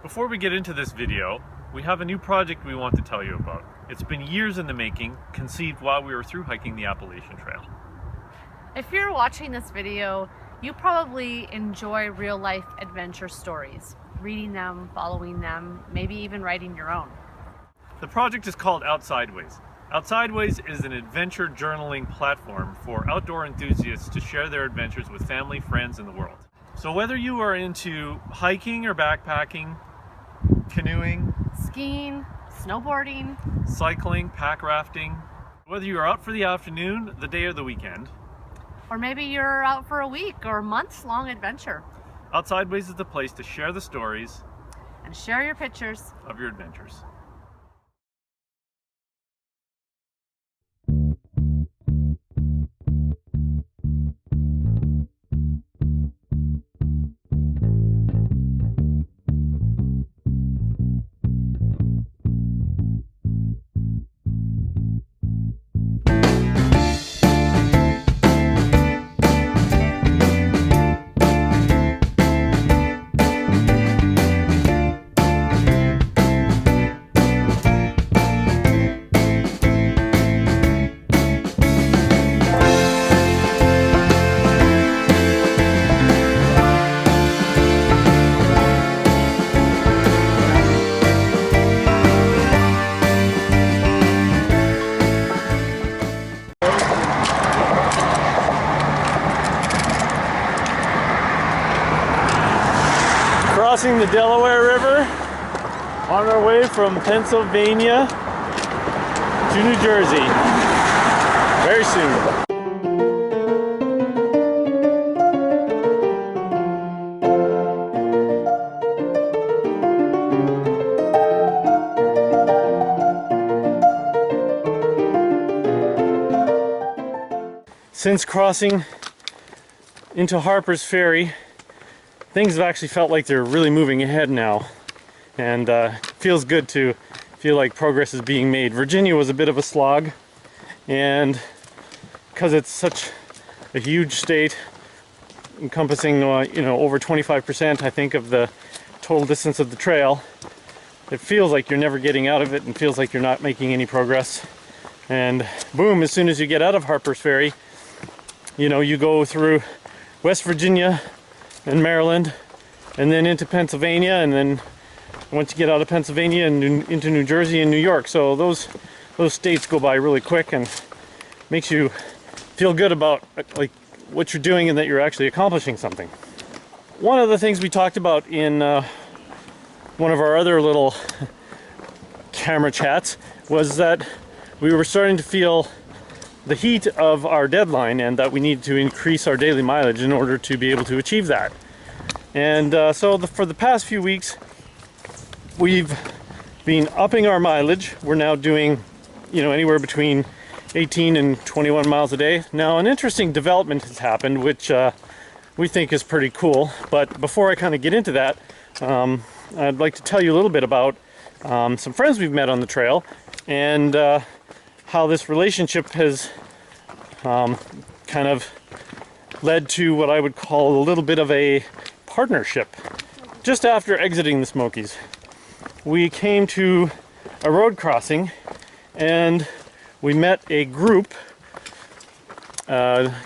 Before we get into this video, we have a new project we want to tell you about. It's been years in the making, conceived while we were through hiking the Appalachian Trail. If you're watching this video, you probably enjoy real-life adventure stories, reading them, following them, maybe even writing your own. The project is called Outsideways. Outsideways is an adventure journaling platform for outdoor enthusiasts to share their adventures with family, friends, and the world. So whether you are into hiking or backpacking, canoeing, Skiing, snowboarding, cycling, pack rafting, whether you are out for the afternoon, the day, or the weekend, or maybe you're out for a week or months-long adventure, Outsideways is the place to share the stories and share your pictures of your adventures. Crossing the Delaware River on our way from Pennsylvania to New Jersey very soon. Since crossing into Harper's Ferry, things have actually felt like they're really moving ahead now, and it feels good to feel like progress is being made. Virginia was a bit of a slog, and because it's such a huge state, encompassing over 25% I think of the total distance of the trail, it feels like you're never getting out of it and feels like you're not making any progress. And boom, as soon as you get out of Harper's Ferry, you go through West Virginia and Maryland, and then into Pennsylvania, and then once you get out of Pennsylvania and into New Jersey and New York. So those states go by really quick, and makes you feel good about like what you're doing and that you're actually accomplishing something. One of the things we talked about in one of our other little camera chats was that we were starting to feel the heat of our deadline, and that we need to increase our daily mileage in order to be able to achieve that. And for the past few weeks, we've been upping our mileage. We're now doing, anywhere between 18 and 21 miles a day. Now, an interesting development has happened, which we think is pretty cool. But before I kind of get into that, I'd like to tell you a little bit about some friends we've met on the trail, and how this relationship has kind of led to what I would call a little bit of a partnership. Just after exiting the Smokies, we came to a road crossing, and we met a group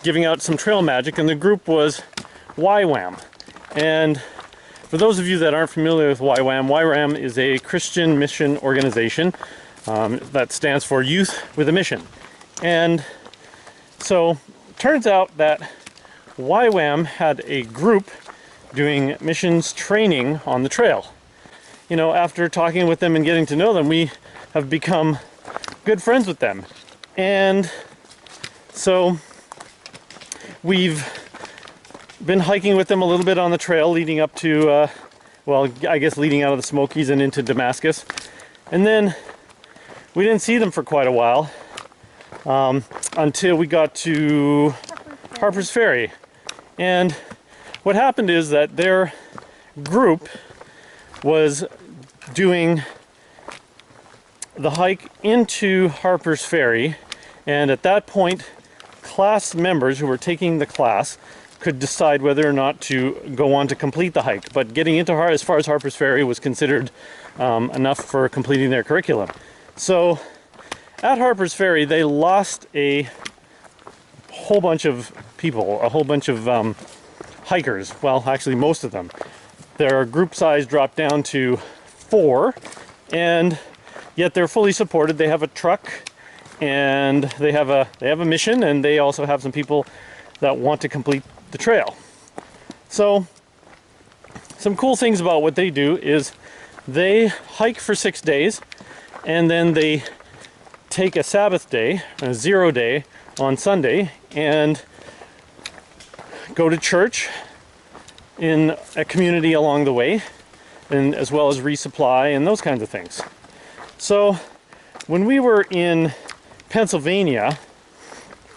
giving out some trail magic, and the group was YWAM. And for those of you that aren't familiar with YWAM is a Christian mission organization that stands for Youth with a Mission. And so turns out that YWAM had a group doing missions training on the trail. After talking with them and getting to know them, we have become good friends with them. And so we've been hiking with them a little bit on the trail leading up to, leading out of the Smokies and into Damascus. And then we didn't see them for quite a while until we got to Harper's Ferry. And what happened is that their group was doing the hike into Harper's Ferry, and at that point class members who were taking the class could decide whether or not to go on to complete the hike. But getting into as far as Harper's Ferry was considered enough for completing their curriculum. So at Harper's Ferry, they lost a whole bunch of people, a whole bunch of hikers. Well, actually most of them. Their group size dropped down to 4, and yet they're fully supported. They have a truck, and they have a mission, and they also have some people that want to complete the trail. So some cool things about what they do is they hike for 6 days, and then they take a Sabbath day, a 0 day on Sunday, and go to church in a community along the way, and as well as resupply and those kinds of things. So when we were in Pennsylvania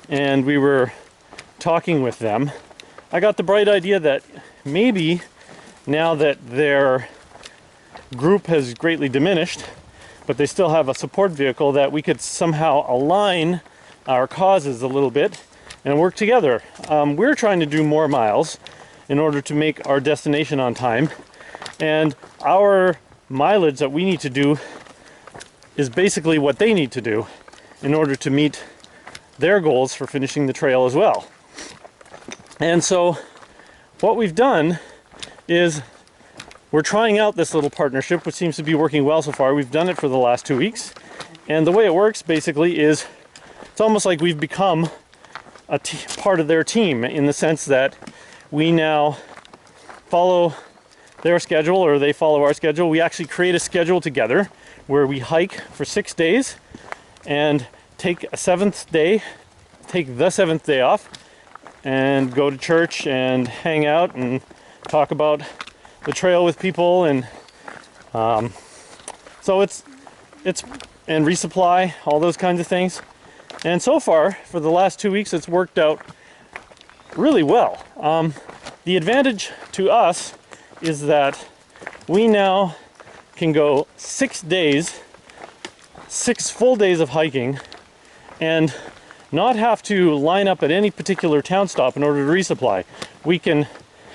and we were talking with them, I got the bright idea that maybe now that their group has greatly diminished, but they still have a support vehicle, that we could somehow align our causes a little bit and work together. We're trying to do more miles in order to make our destination on time, and our mileage that we need to do is basically what they need to do in order to meet their goals for finishing the trail as well. And so what we've done is we're trying out this little partnership, which seems to be working well so far. We've done it for the last 2 weeks, and the way it works basically is it's almost like we've become a part of their team, in the sense that we now follow their schedule, or they follow our schedule. We actually create a schedule together where we hike for 6 days and take the 7th day off and go to church and hang out and talk about the trail with people, and so it's and resupply, all those kinds of things. And so far, for the last 2 weeks, it's worked out really well. The advantage to us is that we now can go 6 days, 6 full days of hiking, and not have to line up at any particular town stop in order to resupply. We can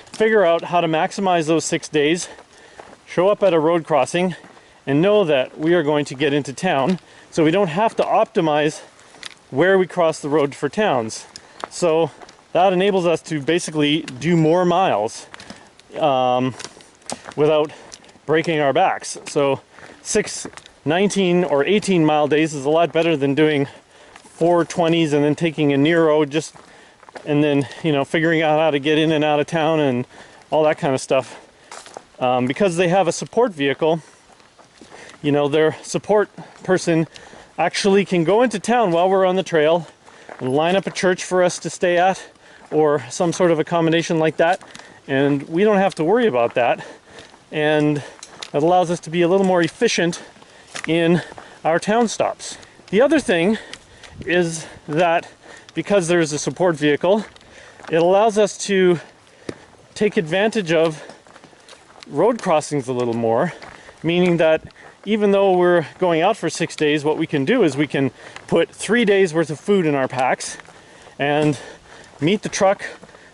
figure out how to maximize those 6 days, show up at a road crossing, and know that we are going to get into town, so we don't have to optimize where we cross the road for towns. So that enables us to basically do more miles without breaking our backs. So 6, 19 or 18 mile days is a lot better than doing 4 20s and then taking a near road, and then, you know, figuring out how to get in and out of town and all that kind of stuff. Because they have a support vehicle, you know, their support person actually can go into town while we're on the trail and line up a church for us to stay at, or some sort of accommodation like that, and we don't have to worry about that. And it allows us to be a little more efficient in our town stops. The other thing is that because there's a support vehicle, it allows us to take advantage of road crossings a little more, meaning that even though we're going out for 6 days, what we can do is we can put 3 days worth of food in our packs and meet the truck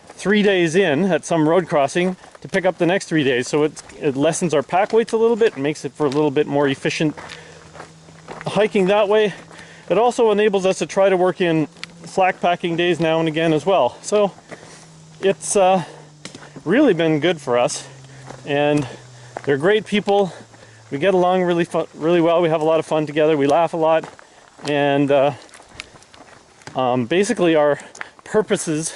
3 days in at some road crossing to pick up the next 3 days. So it lessens our pack weights a little bit and makes it for a little bit more efficient hiking that way. It also enables us to try to work in slack packing days now and again as well. So it's really been good for us, and they're great people. We get along really well. We have a lot of fun together. We laugh a lot, and basically our purposes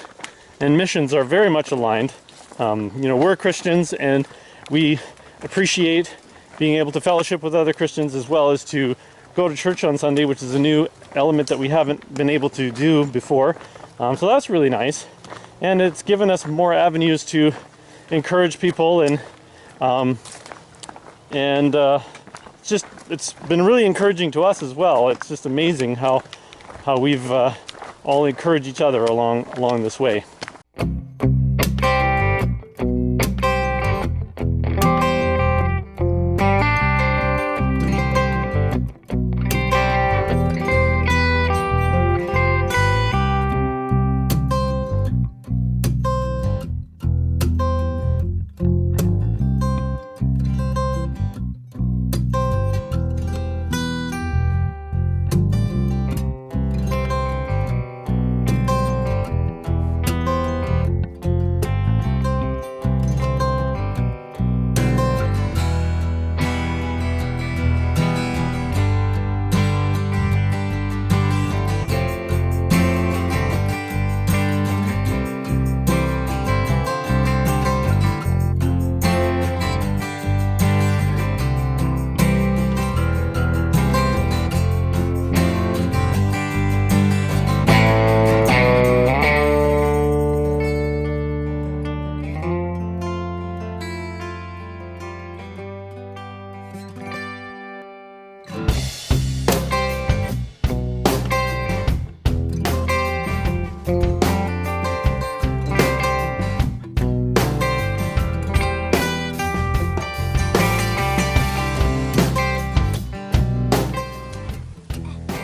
and missions are very much aligned. You know, we're Christians, and we appreciate being able to fellowship with other Christians, as well as to go to church on Sunday, which is a new element that we haven't been able to do before. So that's really nice, and it's given us more avenues to encourage people, and it's been really encouraging to us as well. It's just amazing how we've all encouraged each other along this way.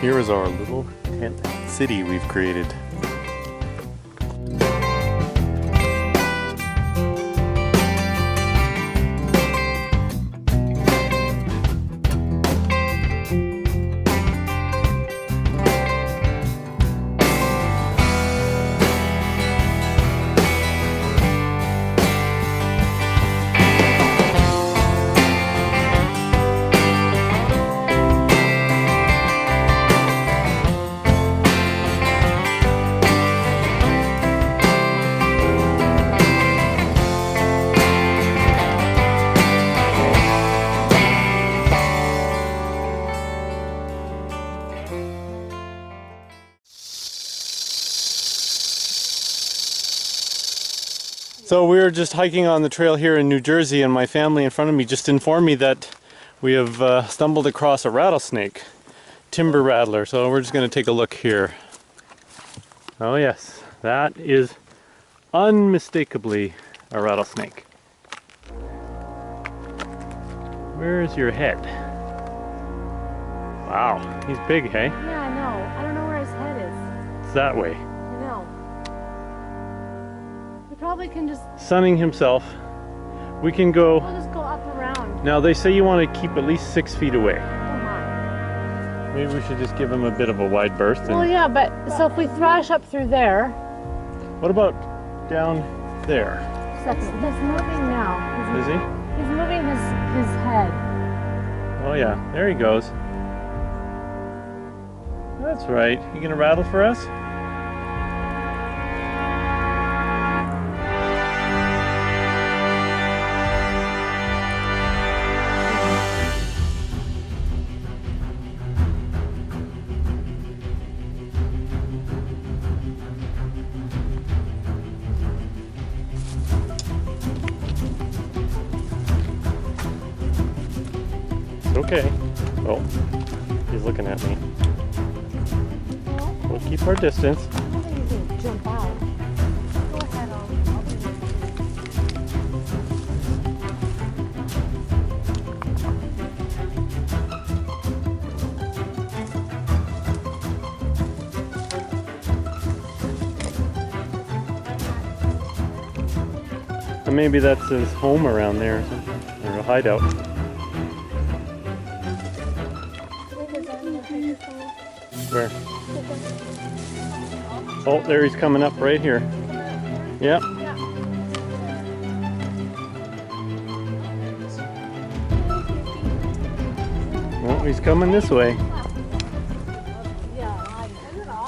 Here is our little tent city we've created. So we were just hiking on the trail here in New Jersey, and my family in front of me just informed me that we have stumbled across a rattlesnake, timber rattler. So we're just going to take a look here. Oh yes, that is unmistakably a rattlesnake. Where's your head? Wow, he's big, hey? Yeah, I know. I don't know where his head is. It's that way. I know. We probably can just... Sunning himself. We can go... We'll just go up around. Now they say you want to keep at least 6 feet away. Come on. Maybe we should just give him a bit of a wide berth. And... Well, yeah, but so if we thrash up through there... What about down there? He's moving now. Is he? He's moving his head. Oh yeah, there he goes. That's right. You gonna rattle for us? Okay. Oh, he's looking at me. We'll keep our distance. I don't think he's gonna jump out. Go ahead, I'll And maybe that's his home around there or something, or a hideout. Where? Oh, there he's coming up right here. Yep. Well, he's coming this way.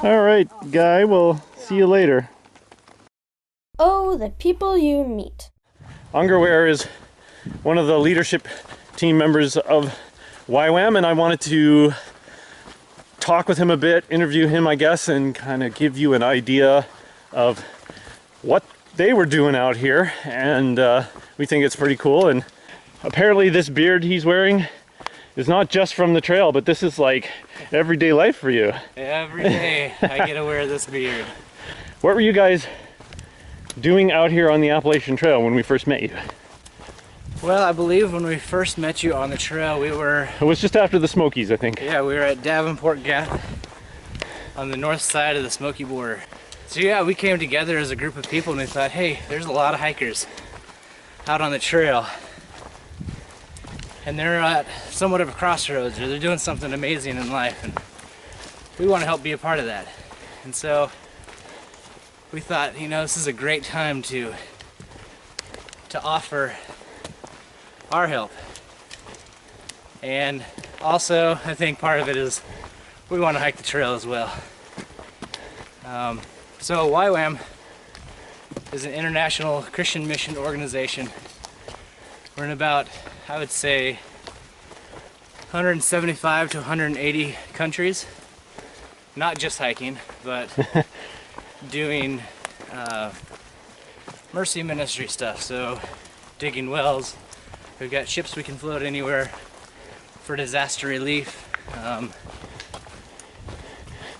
All right, Guy, we'll see you later. Oh, the people you meet. Ungerwehr is one of the leadership team members of YWAM, and I wanted to talk with him a bit, interview him, I guess, and kind of give you an idea of what they were doing out here. And we think it's pretty cool. And apparently this beard he's wearing is not just from the trail, but this is like everyday life for you. Every day I get to wear this beard. What were you guys doing out here on the Appalachian Trail when we first met you? Well, I believe when we first met you on the trail, It was just after the Smokies, I think. we were at Davenport Gap on the north side of the Smoky border. So yeah, we came together as a group of people and we thought, hey, there's a lot of hikers out on the trail. And they're at somewhat of a crossroads, or they're doing something amazing in life, and we want to help be a part of that. And so we thought, you know, this is a great time to offer our help. And also, I think part of it is we want to hike the trail as well. So YWAM is an international Christian mission organization. We're in about, I would say, 175 to 180 countries. Not just hiking, but doing mercy ministry stuff. So digging wells. We've got ships we can float anywhere for disaster relief.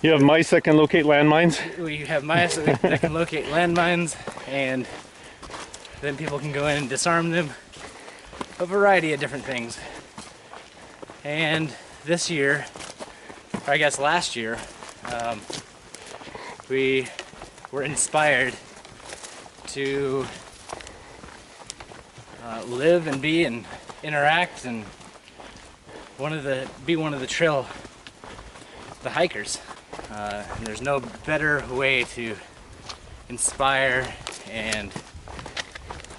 You have mice that can locate landmines? We have mice that can locate landmines, and then people can go in and disarm them. A variety of different things. And this year or I guess last year, we were inspired to live and be and interact and be one of the hikers. And there's no better way to inspire and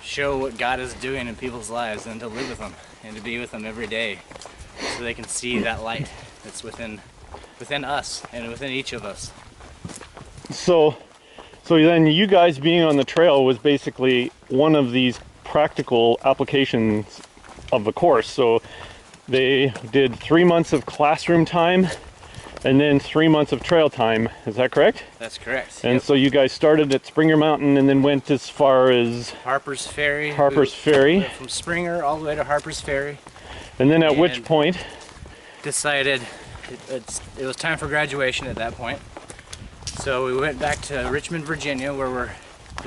show what God is doing in people's lives than to live with them and to be with them every day, so they can see that light that's within us and within each of us. So then you guys being on the trail was basically one of these practical applications of the course. So they did 3 months of classroom time and then 3 months of trail time. Is that correct? That's correct. And yep. so you guys started at Springer Mountain and then went as far as Harper's Ferry. Ferry. From Springer all the way to Harper's Ferry. And then at which point? Decided it was time for graduation at that point. So we went back to Richmond, Virginia, where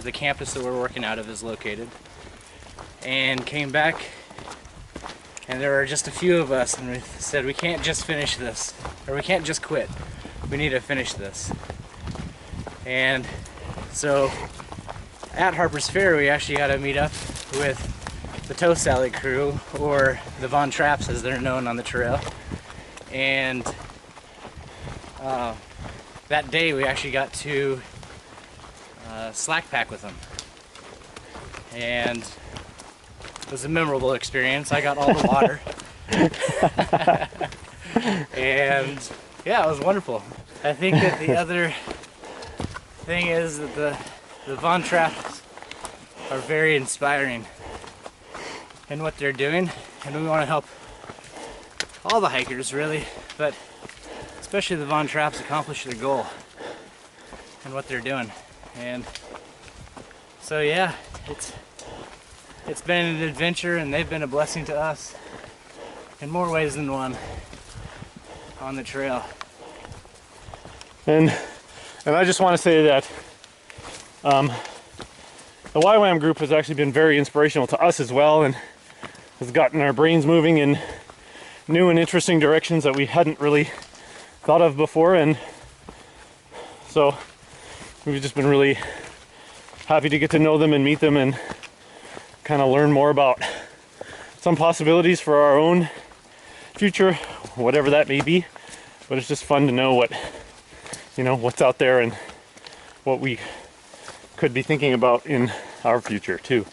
the campus that we're working out of is located, and came back, and there were just a few of us, and we said we can't just finish this, or we can't just quit. We need to finish this. And so at Harper's Ferry, we actually got to meet up with the Toe Sally crew, or the Von Trapps as they're known on the trail. And that day we actually got to slack pack with them, and it was a memorable experience. I got all the water. And yeah, it was wonderful. I think that the other thing is that the Von Trapps are very inspiring in what they're doing, and we want to help all the hikers really, but especially the Von Trapps accomplish their goal and what they're doing. And so yeah, it's been an adventure, and they've been a blessing to us in more ways than one on the trail. And I just want to say that the YWAM group has actually been very inspirational to us as well, and has gotten our brains moving in new and interesting directions that we hadn't really thought of before. And so we've just been really happy to get to know them and meet them and kind of learn more about some possibilities for our own future, whatever that may be. But it's just fun to know what's out there and what we could be thinking about in our future too.